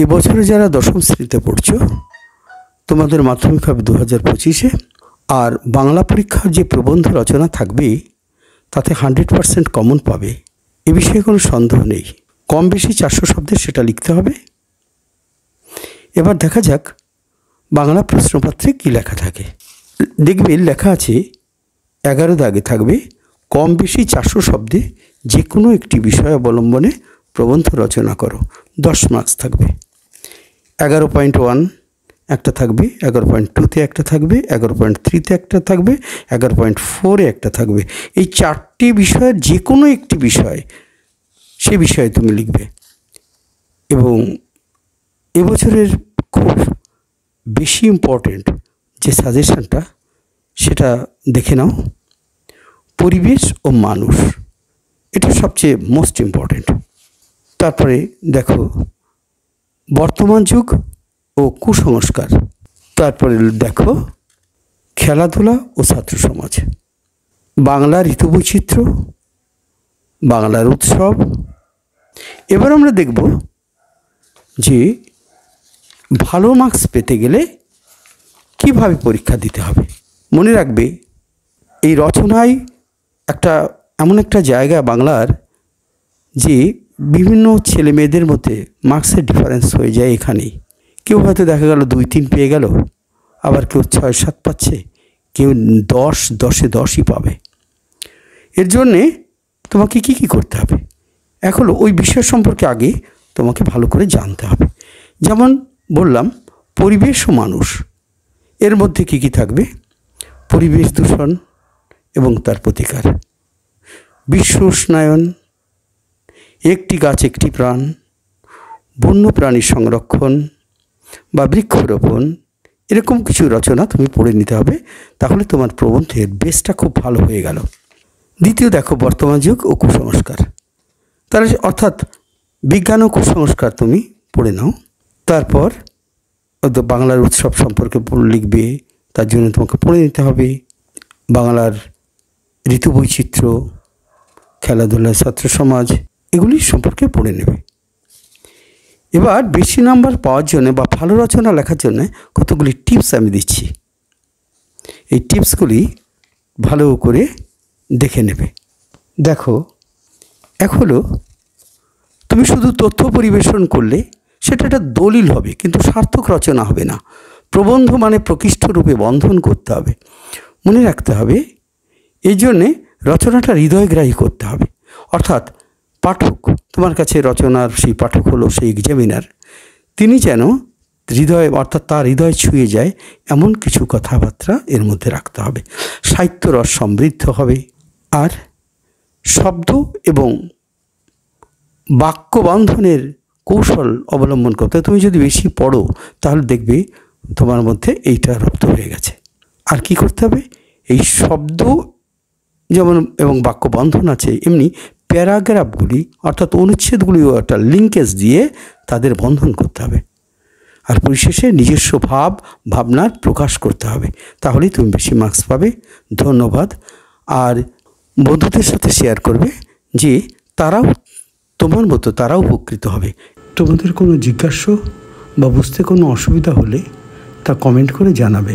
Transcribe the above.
এবছরে যারা দশম শ্রেণীতে পড়ছো তোমাদের মাধ্যমিক হবে 2025-এ, আর বাংলা পরীক্ষার যে প্রবন্ধ রচনা থাকবে তাতে 100% কমন পাবে, এ বিষয়ে কোনো সন্দেহ নেই। কম বেশি 400 শব্দের সেটা লিখতে হবে। এবার দেখা যাক বাংলা প্রশ্নপত্রে কী লেখা থাকে। দেখবে লেখা আছে 11 দাগে থাকবে কম বেশি 400 শব্দে যে কোনো একটি বিষয় অবলম্বনে প্রবন্ধ রচনা করো। 10 মার্কস থাকবে। 11.1 একটা থাকবে, 11.2-তে একটা থাকবে, 11.3-তে একটা থাকবে, 11.4-এ একটা থাকবে। এই 4টি বিষয়ের যে কোনো একটি বিষয়, সে বিষয়ে তুমি লিখবে। এবং এবছরের খুব বেশি ইম্পর্টেন্ট যে সাজেশনটা সেটা দেখে নাও, পরিবেশ ও মানুষ, এটা সবচেয়ে মোস্ট ইম্পর্টেন্ট। তারপরে দেখো বর্তমান যুগ ও কুসংস্কার, তারপরে দেখো খেলাধুলা ও ছাত্র সমাজ, বাংলার ঋতুবৈচিত্র্য, বাংলার উৎসব। এবার আমরা দেখব যে ভালো মার্কস পেতে গেলে কিভাবে পরীক্ষা দিতে হবে। মনে রাখবে এই রচনায় এমন একটা জায়গা বাংলার যে বিভিন্ন ছেলে মেয়েদের মধ্যে মার্কসের ডিফারেন্স হয়ে যায় এখানেই। কেউ হয়তো দেখা গেল 2-3 পেয়ে গেল, আবার কেউ 6-7 পাচ্ছে, কেউ 10-10-এ 10ই পাবে। এর জন্যে তোমাকে কি করতে হবে? এখন ওই বিষয় সম্পর্কে আগে তোমাকে ভালো করে জানতে হবে। যেমন বললাম পরিবেশ ও মানুষ, এর মধ্যে কি থাকবে? পরিবেশ দূষণ এবং তার প্রতিকার, বিশ্ব উষ্ণায়ন, একটি গাছ একটি প্রাণ, বন্য প্রাণী সংরক্ষণ বা বৃক্ষরোপণ, এরকম কিছু রচনা তুমি পড়ে নিতে হবে। তাহলে তোমার প্রবন্ধের বেসটা খুব ভালো হয়ে গেল। দ্বিতীয় দেখো বর্তমান যুগ ও কুসংস্কার, তার অর্থাৎ বিজ্ঞান ও কুসংস্কার তুমি পড়ে নাও। তারপর বাংলার উৎসব সম্পর্কে লিখবে, তার জন্য তোমাকে পড়ে নিতে হবে বাংলার ঋতুবৈচিত্র্য, খেলাধুলা, ছাত্র সমাজ, এগুলি সম্পর্কে পড়ে নেবে। এবার বেশি নাম্বার পাওয়ার জন্য বা ভালো রচনা লেখার জন্য কতগুলি টিপস আমি দিচ্ছি। এই টিপসগুলি ভালো করে দেখে নেবে। দেখো, এক হলো তুমি শুধু তথ্য পরিবেশন করলে সেটা একটা দলিল হবে, কিন্তু সার্থক রচনা হবে না। প্রবন্ধ মানে প্রকৃষ্ট রূপে বন্ধন করতে হবে, মনে রাখতে হবে। এই জন্যে রচনাটা হৃদয়গ্রাহী করতে হবে। অর্থাৎ পাঠক, তোমার কাছে রচনার সেই পাঠক হলো সেই এক্সামিনার, তিনি যেন হৃদয়, অর্থাৎ তার হৃদয় ছুঁয়ে যায় এমন কিছু কথাবার্তা এর মধ্যে রাখতে হবে। সাহিত্য রস সমৃদ্ধ হবে। আর শব্দ এবং বাক্য বন্ধনের কৌশল অবলম্বন করতে, তুমি যদি বেশি পড়ো তাহলে দেখবে তোমার মধ্যে এইটা রপ্ত হয়ে গেছে। আর কি করতে হবে? এই শব্দ যেমন এবং বাক্য বন্ধন আছে, এমনি প্যারাগ্রাফগুলি অর্থাৎ অনুচ্ছেদগুলিও একটা লিঙ্কেজ দিয়ে তাদের বন্ধন করতে হবে। আর পরিশেষে নিজস্ব ভাবনার প্রকাশ করতে হবে, তাহলেই তুমি বেশি মার্কস পাবে। ধন্যবাদ। আর বন্ধুদের সাথে শেয়ার করবে যে তারাও তোমার মতো তারাও উপকৃত হবে। তোমাদের কোনো জিজ্ঞাসা বা বুঝতে কোনো অসুবিধা হলে তা কমেন্ট করে জানাবে।